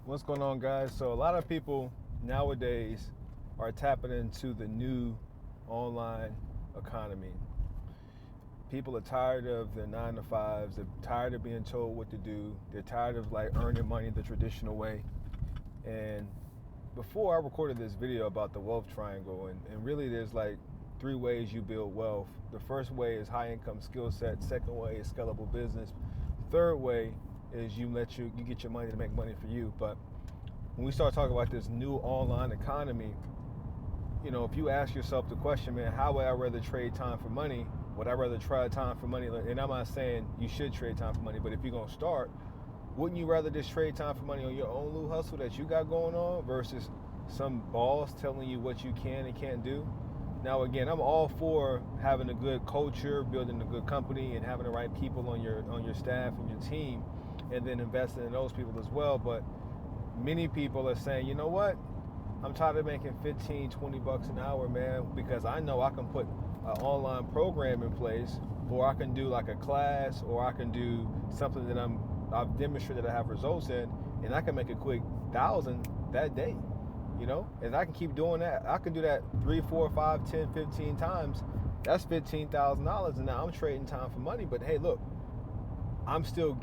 What's going on, guys? So a lot of people nowadays are tapping into the new online economy. People are tired of their 9 to 5s. They're tired of being told what to do. They're tired of earning money the traditional way. And before I recorded this video about the wealth triangle, and really there's 3 ways you build wealth. The first way is high income skill set. Second way is scalable business. Third way is you get your money to make money for you. But when we start talking about this new online economy, if you ask yourself the question, man, how would I rather trade time for money? Would I rather try time for money? And I'm not saying you should trade time for money, but if you're gonna start, wouldn't you rather just trade time for money on your own little hustle that you got going on versus some boss telling you what you can and can't do? Now, again, I'm all for having a good culture, building a good company, and having the right people on your staff and your team, and then investing in those people as well. But many people are saying, you know what? I'm tired of making 15, 20 bucks an hour, man, because I know I can put an online program in place, or I can do a class, or I can do something that I've demonstrated I have results in, and I can make a quick 1,000 that day. And I can keep doing that. I can do that 3, 4, 5, 10, 15 times. That's $15,000, and now I'm trading time for money. But hey, look, I'm still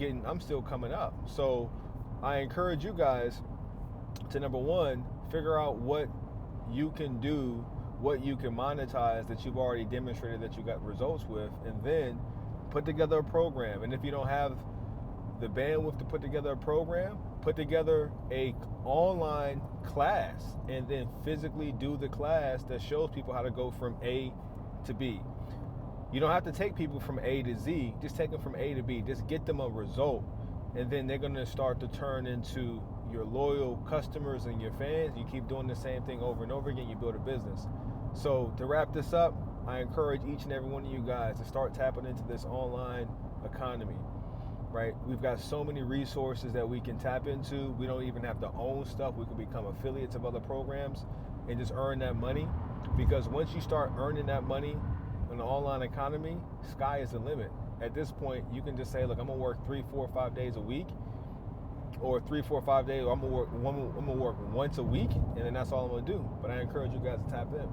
coming up. So I encourage you guys to, number one, figure out what you can do, what you can monetize that you've already demonstrated that you got results with, and then put together a program. And if you don't have the bandwidth to put together a program, put together a online class and then physically do the class that shows people how to go from A to B. You don't have to take people from A to Z, just take them from A to B. Just get them a result, and then they're gonna start to turn into your loyal customers and your fans. You keep doing the same thing over and over again, you build a business. So to wrap this up, I encourage each and every one of you guys to start tapping into this online economy. Right? We've got so many resources that we can tap into. We don't even have to own stuff. We can become affiliates of other programs and just earn that money. Because once you start earning that money in the online economy, sky is the limit. At this point, you can just say, look, I'm gonna work 3, 4, 5 days a week, or 3, 4, 5 days, or I'm gonna work once a week, and then that's all I'm gonna do. But I encourage you guys to tap in.